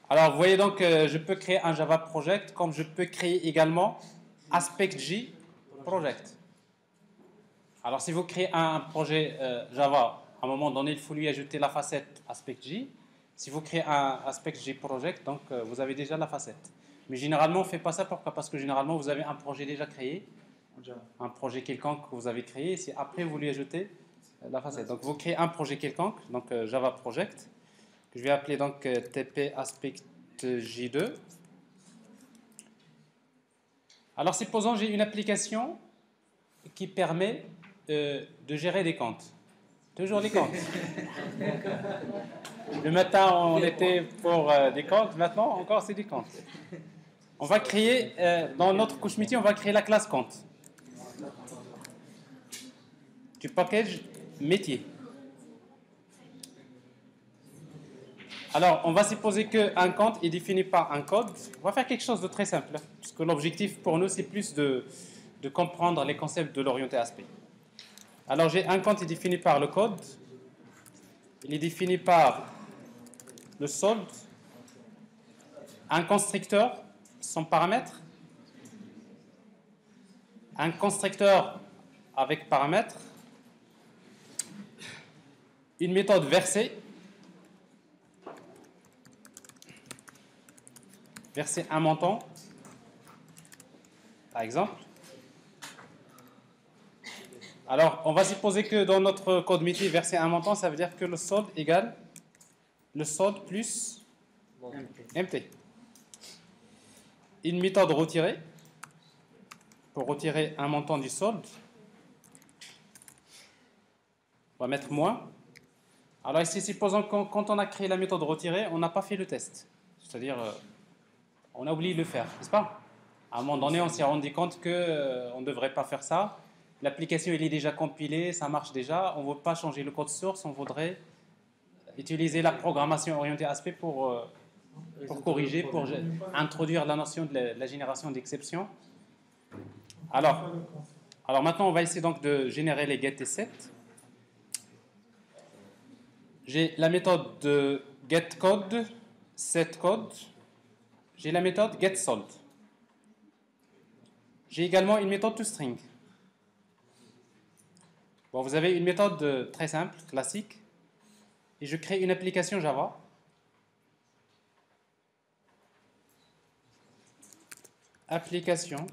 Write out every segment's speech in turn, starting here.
Alors, vous voyez donc, je peux créer un Java Project, comme je peux créer également AspectJ Project. Alors, si vous créez un projet Java, à un moment donné, il faut lui ajouter la facette AspectJ. Si vous créez un AspectJ Project, donc vous avez déjà la facette. Mais généralement, on ne fait pas ça. Pourquoi? Parce que généralement, vous avez un projet déjà créé, un projet quelconque que vous avez créé, et c'est après vous lui ajoutez la facette. Donc, vous créez un projet quelconque, donc Java Project, que je vais appeler donc TP AspectJ2. Alors, supposons que j'ai une application qui permet de gérer des comptes. Toujours les comptes. Le matin, on était pour des comptes. Maintenant, encore, c'est des comptes. On va créer, dans notre couche métier, on va créer la classe compte. Du package métier. Alors, on va supposer qu'un compte est défini par un code. On va faire quelque chose de très simple. Parce que l'objectif pour nous, c'est plus de comprendre les concepts de l'orienté aspect. Alors, j'ai un compte qui est défini par le code. Il est défini par le solde, un constructeur, son paramètre, un constructeur avec paramètre, une méthode versée, verser un montant, par exemple. Alors, on va supposer que dans notre code métier, verser un montant, ça veut dire que le solde égale le solde plus MT. Une méthode retirée, pour retirer un montant du solde, on va mettre moins. Alors ici, supposons que quand on a créé la méthode retirée, on n'a pas fait le test. C'est-à-dire, on a oublié de le faire, n'est-ce pas? À un moment donné, on s'est rendu compte qu'on ne devrait pas faire ça. L'application, elle est déjà compilée, ça marche déjà. On ne veut pas changer le code source, on voudrait utiliser la programmation orientée aspect pour corriger, pour introduire la notion de la génération d'exceptions. Alors maintenant, on va essayer donc de générer les get et set. J'ai la méthode de getCode, setCode. J'ai la méthode getSold. J'ai également une méthode toString. Bon, vous avez une méthode très simple, classique, et je crée une application Java. Application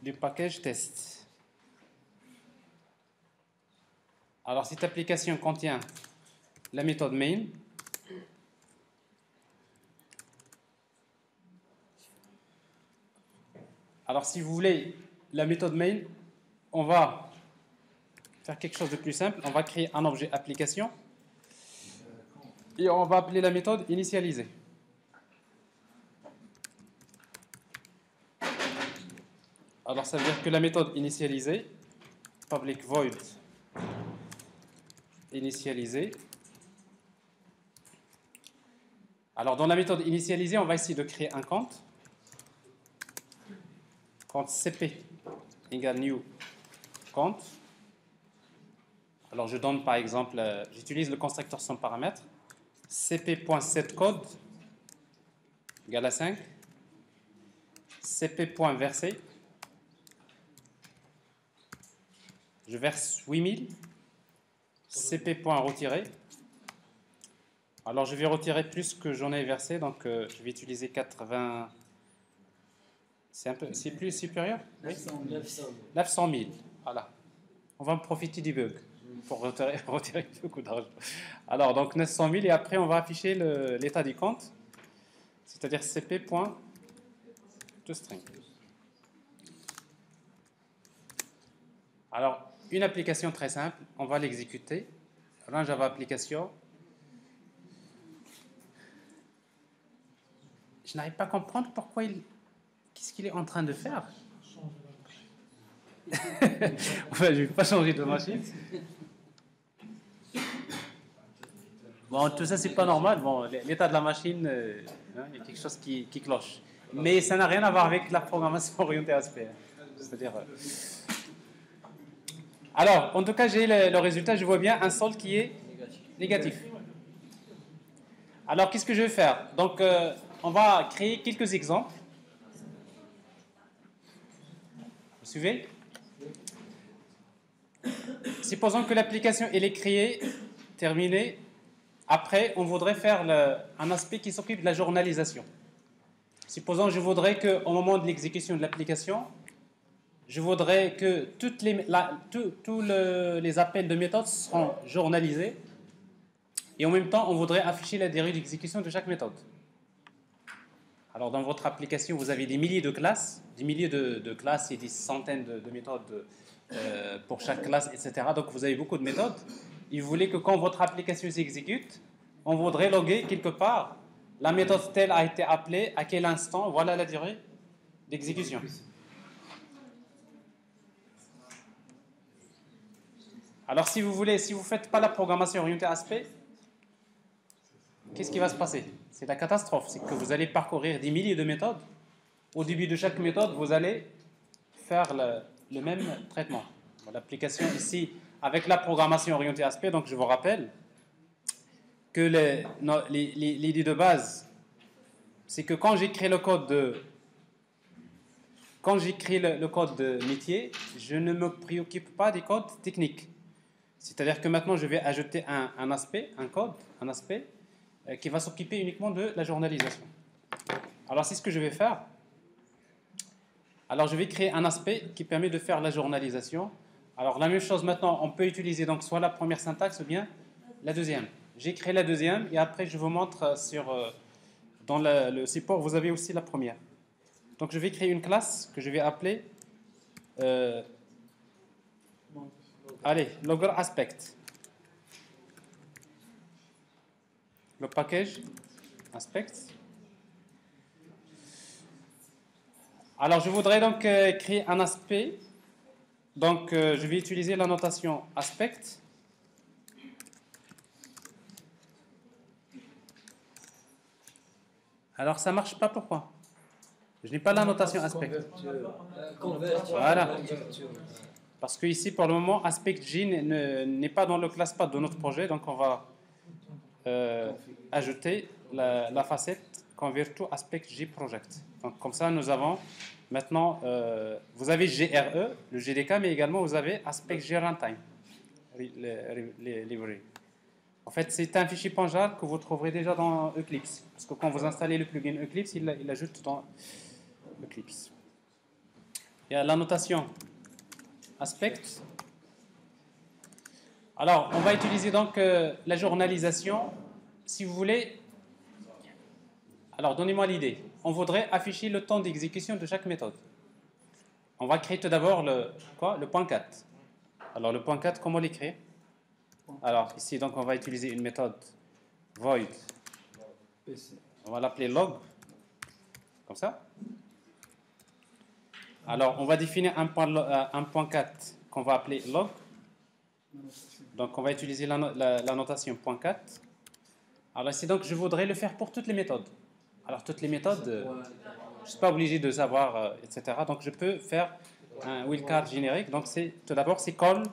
du package test. Alors, cette application contient la méthode main. Alors, si vous voulez la méthode main, on va faire quelque chose de plus simple. On va créer un objet application et on va appeler la méthode initialisée. Alors, ça veut dire que la méthode initialisée, public void initialisée. Alors, dans la méthode initialisée, on va essayer de créer un compte. Compte cp égale new compte. Alors, je donne par exemple, j'utilise le constructeur sans paramètre. cp.setCode égale à 5. cp.verser. Je verse 8000. cp.retirer. Alors, je vais retirer plus que j'en ai versé, donc je vais utiliser 80. C'est plus supérieur? 900 000. Voilà. On va en profiter du bug pour retirer beaucoup d'argent. Alors, donc 900 000 et après, on va afficher l'état du compte, c'est-à-dire cp.toString. Alors, une application très simple, on va l'exécuter. Run Java application. Je n'arrive pas à comprendre pourquoi qu'est-ce qu'il est en train de faire. Enfin, je ne vais pas changer de machine. Bon, tout ça, c'est pas normal. Bon, l'état de la machine, il y a quelque chose qui cloche. Mais ça n'a rien à voir avec la programmation orientée aspect. C'est-à-dire. Alors, en tout cas, j'ai le résultat. Je vois bien un solde qui est négatif. Alors, qu'est-ce que je vais faire? Donc, on va créer quelques exemples. Vous suivez? Supposons que l'application elle est créée, terminée. Après, on voudrait faire un aspect qui s'occupe de la journalisation. Supposons que je voudrais qu'au moment de l'exécution de l'application, je voudrais que tous les appels de méthode seront journalisés. Et en même temps, on voudrait afficher la durée d'exécution de chaque méthode. Alors, dans votre application, vous avez des milliers de classes, et des centaines de méthodes pour chaque classe, etc. Donc, vous avez beaucoup de méthodes. Et vous voulez que quand votre application s'exécute, on voudrait loguer quelque part la méthode telle a été appelée, à quel instant, voilà la durée d'exécution. Alors, si vous ne faites pas la programmation orientée aspect, qu'est-ce qui va se passer? C'est la catastrophe. C'est que vous allez parcourir des milliers de méthodes. Au début de chaque méthode, vous allez faire le même traitement. L'application ici, avec la programmation orientée aspect, donc je vous rappelle que l'idée de base, c'est que quand j'écris le code de métier, je ne me préoccupe pas des codes techniques. C'est-à-dire que maintenant, je vais ajouter un aspect qui va s'occuper uniquement de la journalisation. Alors, c'est ce que je vais faire. Alors, je vais créer un aspect qui permet de faire la journalisation. Alors, la même chose maintenant, on peut utiliser donc soit la première syntaxe ou bien la deuxième. J'ai créé la deuxième et après, je vous montre dans le support, vous avez aussi la première. Donc, je vais créer une classe que je vais appeler logger aspect. Le package aspect. Alors, je voudrais donc créer un aspect. Donc, je vais utiliser la notation aspect. Alors, ça ne marche pas, pourquoi? Je n'ai pas la notation aspect. Voilà. Parce que ici, pour le moment, aspect.j n'est pas dans le classepad de notre projet, donc on va ajouter la facette convert to aspect.j project. Donc, comme ça, nous avons maintenant, vous avez GRE, le GDK, mais également vous avez aspect.j runtime, library. En fait, c'est un fichier .jar que vous trouverez déjà dans Eclipse. Parce que quand vous installez le plugin Eclipse, il l'ajoute dans Eclipse. Il y a la notation aspect. Alors, on va utiliser donc la journalisation. Si vous voulez, alors donnez-moi l'idée. On voudrait afficher le temps d'exécution de chaque méthode. On va créer tout d'abord le point 4. Alors, le point 4, comment l'écrire? Alors, ici, donc, on va utiliser une méthode void. On va l'appeler log. Comme ça. Alors, on va définir un point 4 qu'on va appeler log. Donc, on va utiliser la notation point 4. Alors, ici, donc, je voudrais le faire pour toutes les méthodes. Alors, toutes les méthodes, je ne suis pas obligé de savoir, etc. Donc, je peux faire un wildcard générique. Donc, tout d'abord, c'est call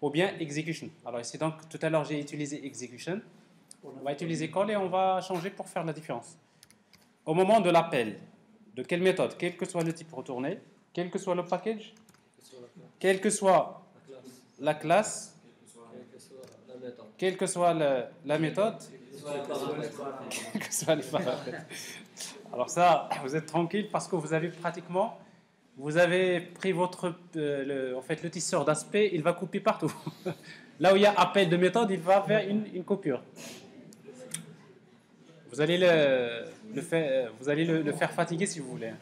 ou bien execution. Alors, ici, donc, tout à l'heure, j'ai utilisé execution. On va utiliser call et on va changer pour faire la différence. Au moment de l'appel, de quelle méthode, quel que soit le type retourné, quel que soit le package, quelle que soit la classe, quelle que soit la méthode, quel que soit les paramètres. Alors ça, vous êtes tranquille parce que vous avez pris en fait, le tisseur d'aspect, il va couper partout. Là où il y a appel de méthode, il va faire une coupure. Vous allez le faire fatiguer si vous voulez.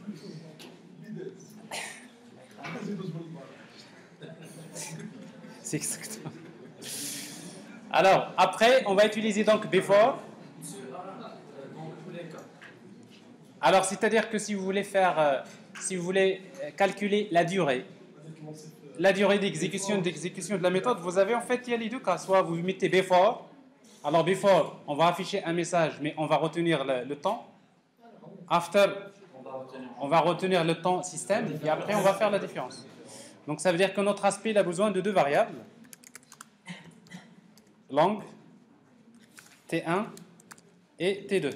C'est exactement. Alors, après, on va utiliser donc before. Alors, c'est-à-dire que si vous voulez calculer la durée d'exécution de la méthode, vous avez en fait, il y a les deux cas. Soit vous mettez before. Alors, before, on va afficher un message, mais on va retenir le temps. After, on va retenir le temps système, et après, on va faire la différence. Donc, ça veut dire que notre aspect il a besoin de deux variables. Long, T1, et T2.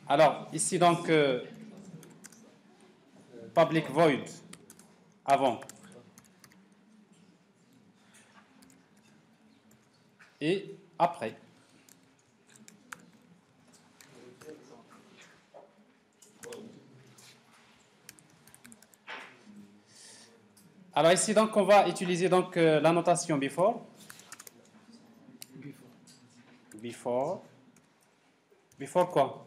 Alors, ici donc, public void avant et après. Alors ici donc on va utiliser donc la notation before. Before quoi?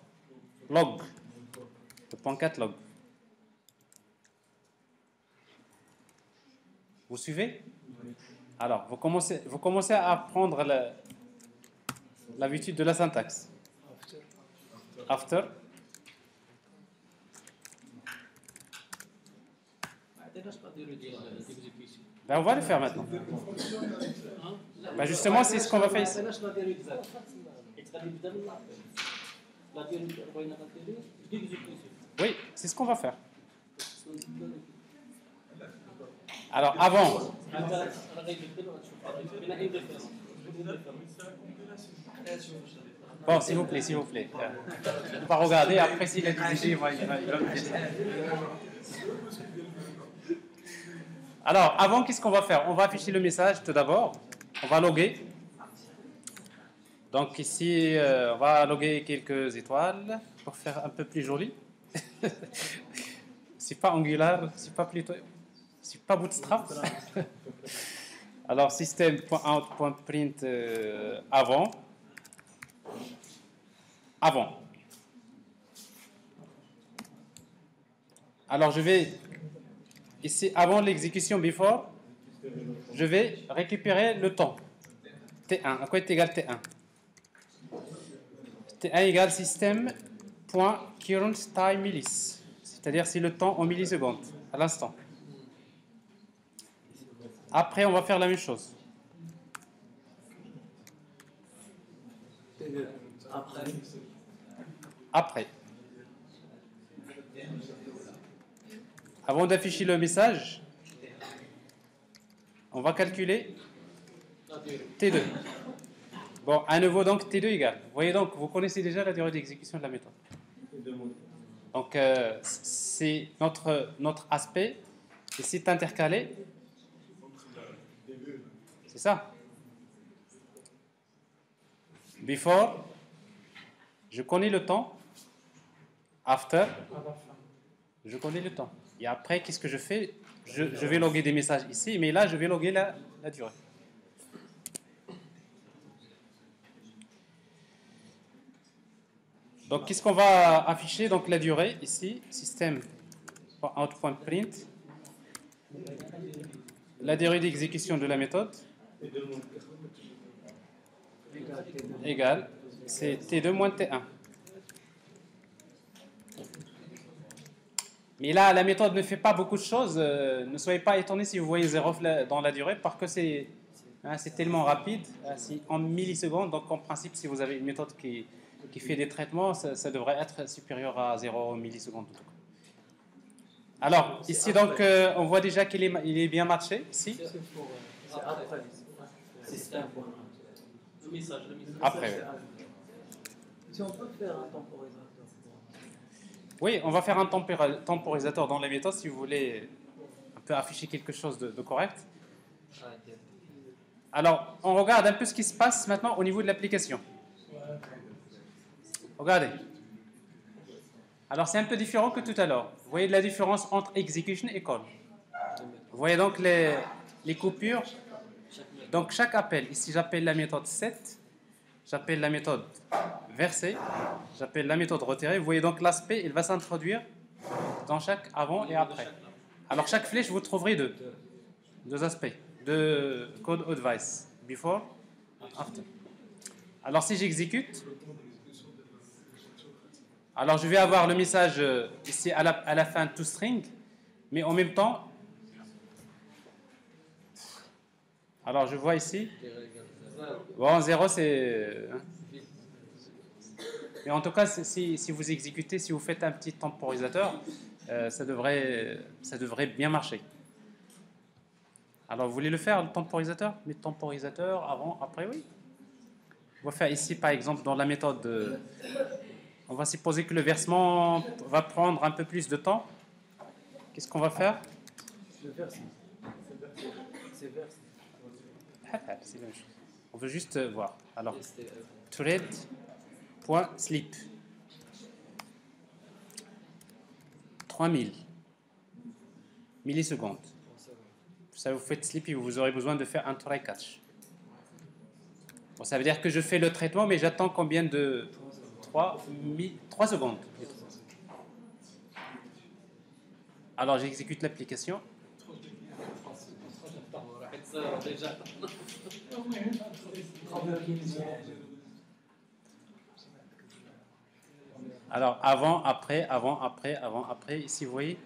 Log. Le point 4 log. Vous suivez? Alors vous commencez à apprendre l'habitude de la syntaxe. After. Ben, on va le faire maintenant. Ben, justement, c'est ce qu'on va faire ici. Oui, c'est ce qu'on va faire. Alors, avant. Bon, s'il vous plaît, s'il vous plaît. On va regarder, après s'il est dirigé, il va Alors, avant, qu'est-ce qu'on va faire? On va afficher le message tout d'abord. On va loguer. Donc ici, on va loguer quelques étoiles pour faire un peu plus joli. C'est pas Angular, c'est pas Bootstrap. Alors system.out.print avant. Alors je vais ici avant l'exécution before, je vais récupérer le temps T1. À quoi est égal T1? T1 égale system.current time millis, c'est-à-dire c'est le temps en millisecondes à l'instant. Après on va faire la même chose. Après. Avant d'afficher le message, on va calculer T2. Bon, à nouveau, donc, T2 égale. Vous voyez donc, vous connaissez déjà la durée d'exécution de la méthode. Donc, c'est notre aspect, et c'est intercalé. C'est ça. Before, je connais le temps. After, je connais le temps. Et après, qu'est-ce que je fais? Je vais loguer des messages ici, mais là, je vais loguer la durée. Donc, qu'est-ce qu'on va afficher? Donc, la durée, ici, system.out.print, la durée d'exécution de la méthode, égale, c'est T2 moins T1. Mais là, la méthode ne fait pas beaucoup de choses. Ne soyez pas étonnés si vous voyez 0 dans la durée, parce que c'est tellement rapide, c'est en millisecondes. Donc, en principe, si vous avez une méthode qui fait des traitements, ça devrait être supérieur à 0 millisecondes. Alors, ici, donc, on voit déjà qu'il est bien matché. Ici. Après. Si on peut faire un temporisateur. Oui, on va faire un temporisateur dans la méthode si vous voulez un peu afficher quelque chose de correct. Alors, on regarde un peu ce qui se passe maintenant au niveau de l'application. Regardez. Alors, c'est un peu différent que tout à l'heure. Vous voyez la différence entre execution et call. Vous voyez donc les coupures. Donc, chaque appel, ici j'appelle la méthode set, j'appelle la méthode verser, j'appelle la méthode retirer. Vous voyez donc l'aspect, il va s'introduire dans chaque avant et après. Alors, chaque flèche, vous trouverez deux aspects de code advice, before, after. Alors, si j'exécute, alors je vais avoir le message ici à la fin toString, mais en même temps, alors je vois ici, bon, 0 c'est... Mais en tout cas, si vous exécutez, si vous faites un petit temporisateur, ça devrait bien marcher. Alors, vous voulez le faire, le temporisateur? Mais temporisateur, avant, après, oui. On va faire ici, par exemple, dans la méthode, on va supposer que le versement va prendre un peu plus de temps. Qu'est-ce qu'on va faire? Le verse. C'est verse. C'est la même chose. On veut juste voir. Alors, thread.sleep. 3000 millisecondes. Ça, vous faites sleep et vous aurez besoin de faire un try catch. Bon, ça veut dire que je fais le traitement, mais j'attends combien de 3 secondes. Alors, j'exécute l'application. Alors, avant, après, ici, vous voyez,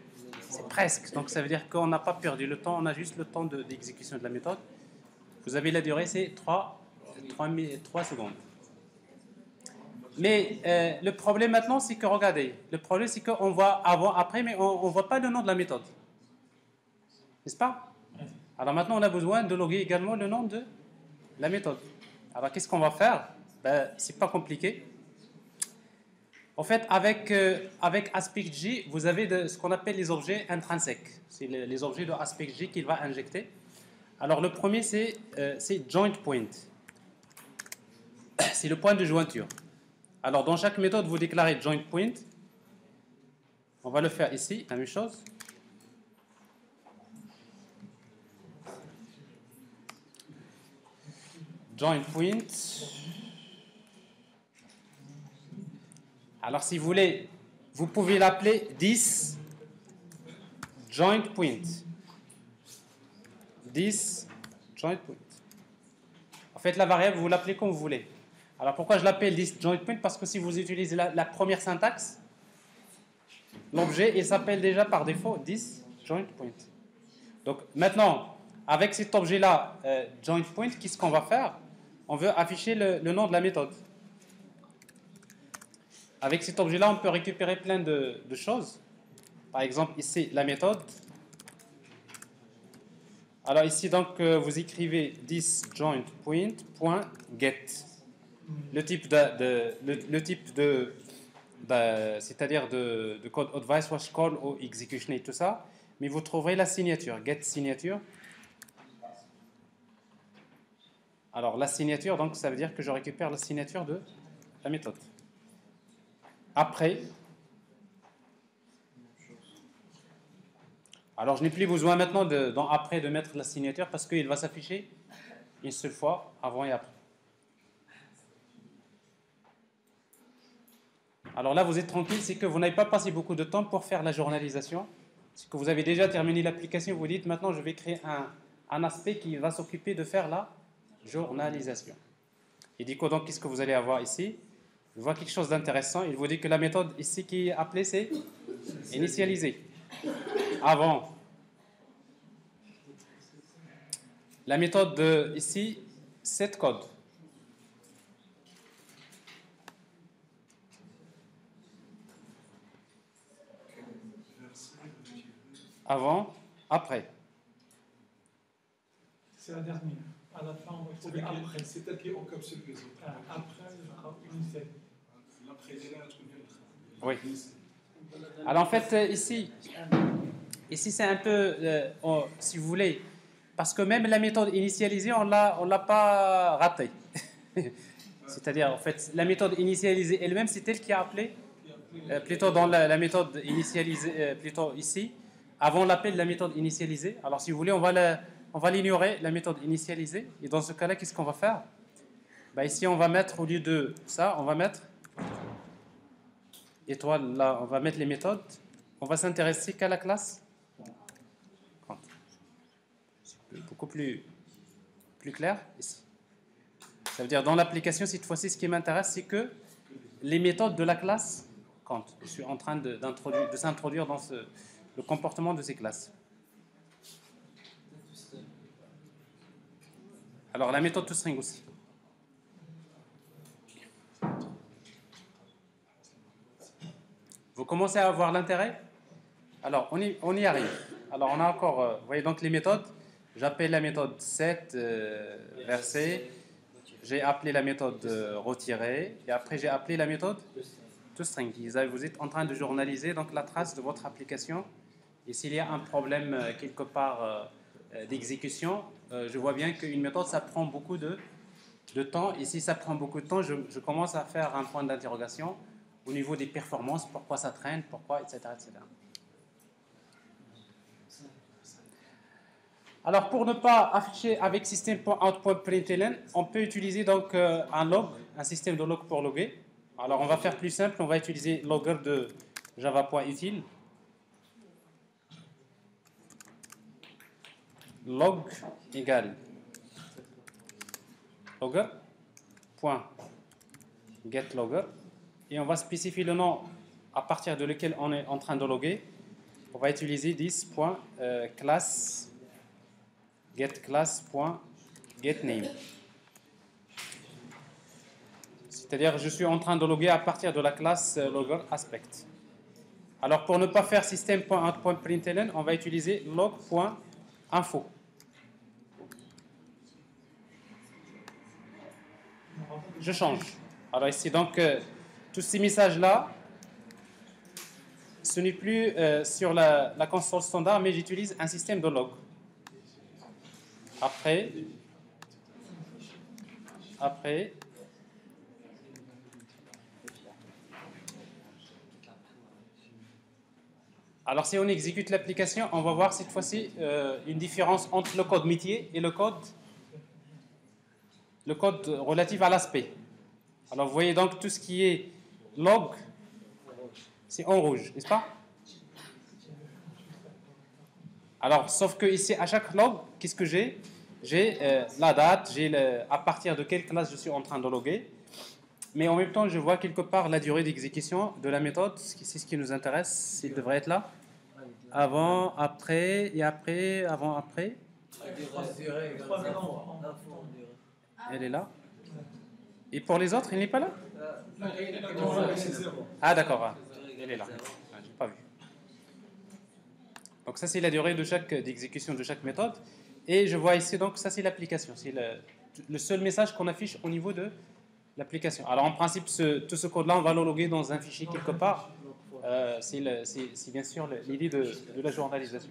c'est presque. Donc, ça veut dire qu'on n'a pas perdu le temps, on a juste le temps d'exécution de la méthode. Vous avez la durée, c'est 3 secondes. Mais le problème maintenant, c'est que, regardez, le problème, c'est qu'on voit avant, après, mais on ne voit pas le nom de la méthode. N'est-ce pas? Alors maintenant, on a besoin de loguer également le nom de la méthode. Alors, qu'est-ce qu'on va faire? C'est pas compliqué. En fait, avec AspectJ, vous avez ce qu'on appelle les objets intrinsèques. C'est les objets de AspectJ qu'il va injecter. Alors, le premier, c'est joint point. C'est le point de jointure. Alors, dans chaque méthode, vous déclarez joint point. On va le faire ici, la même chose. Joint point. Alors, si vous voulez, vous pouvez l'appeler this joint point. This joint point. En fait, la variable, vous l'appelez comme vous voulez. Alors, pourquoi je l'appelle this joint point? Parce que si vous utilisez la première syntaxe, l'objet, il s'appelle déjà par défaut this joint point. Donc, maintenant, avec cet objet-là, joint point, qu'est-ce qu'on va faire? On veut afficher le nom de la méthode. Avec cet objet-là, on peut récupérer plein de choses. Par exemple, ici, la méthode. Alors ici, donc, vous écrivez thisJointPoint.get. Le type c'est-à-dire de code advice, wash call ou execution et tout ça. Mais vous trouverez la signature, get signature. Alors la signature, donc, ça veut dire que je récupère la signature de la méthode. Après, alors je n'ai plus besoin maintenant dans après de mettre la signature parce qu'il va s'afficher une seule fois avant et après. Alors là, vous êtes tranquille, c'est que vous n'avez pas passé beaucoup de temps pour faire la journalisation. C'est que vous avez déjà terminé l'application, vous dites maintenant je vais créer un aspect qui va s'occuper de faire la journalisation. Et du coup, donc, qu'est-ce que vous allez avoir ici? Je vois quelque chose d'intéressant. Il vous dit que la méthode ici qui est appelée, c'est initialiser. Avant. La méthode ici, setCode. Avant, après. C'est la dernière. À la fin, on va trouver après. C'est elle qui encapsule les autres. Après, il y aura initial. Oui. Alors en fait, ici c'est un peu, si vous voulez, parce que même la méthode initialisée, on l'a pas ratée. C'est-à-dire, en fait, la méthode initialisée elle-même, c'est elle qui a appelé, plutôt dans la méthode initialisée, plutôt ici, avant l'appel de la méthode initialisée. Alors si vous voulez, on va l'ignorer, la méthode initialisée. Et dans ce cas-là, qu'est-ce qu'on va faire? Ici, on va mettre, au lieu de ça, on va mettre étoile, là, on va mettre les méthodes. On va s'intéresser qu'à la classe. C'est beaucoup plus clair ici. Ça veut dire, dans l'application, cette fois-ci, ce qui m'intéresse, c'est que les méthodes de la classe comptent. Je suis en train de s'introduire dans le comportement de ces classes. Alors, la méthode toString aussi. Vous commencez à avoir l'intérêt? Alors, on y arrive. Alors, on a encore, vous voyez donc les méthodes. J'appelle la méthode set, verset. j'ai appelé la méthode retirer et après j'ai appelé la méthode toString. Vous êtes en train de journaliser donc la trace de votre application. Et s'il y a un problème quelque part d'exécution, je vois bien qu'une méthode, ça prend beaucoup de temps. Et si ça prend beaucoup de temps, je commence à faire un point d'interrogation au niveau des performances, pourquoi ça traîne, pourquoi, etc. etc. Alors, pour ne pas afficher avec system.out.println, on peut utiliser donc un log, un système de log pour loguer. Alors, on va faire plus simple, on va utiliser logger de java.util. Log égale logger.getLogger et on va spécifier le nom à partir de lequel on est en train de loguer. On va utiliser this.class getClass.getName. C'est-à-dire je suis en train de loguer à partir de la classe logger aspect. Alors pour ne pas faire system.out.println, on va utiliser log.info. Je change. Alors ici donc tous ces messages là, ce n'est plus sur la console standard, mais j'utilise un système de log. Après, alors si on exécute l'application, on va voir cette fois-ci une différence entre le code métier et le code relatif à l'aspect. Alors vous voyez donc tout ce qui est log, c'est en rouge, n'est-ce pas? Alors, sauf que ici, à chaque log, qu'est-ce que j'ai? J'ai la date, j'ai à partir de quelle classe je suis en train de loguer. Mais en même temps, je vois quelque part la durée d'exécution de la méthode. C'est ce qui nous intéresse. Il devrait être là. Avant, après, et après, avant, après. Elle est là. Et pour les autres, il n'est pas là? Ah, d'accord. Elle est là. Je n'ai pas vu. Donc ça, c'est la durée d'exécution de chaque méthode. Et je vois ici, donc ça, c'est l'application. C'est le seul message qu'on affiche au niveau de l'application. Alors en principe, tout ce code-là, on va le loguer dans un fichier quelque part. C'est bien sûr l'idée de la journalisation.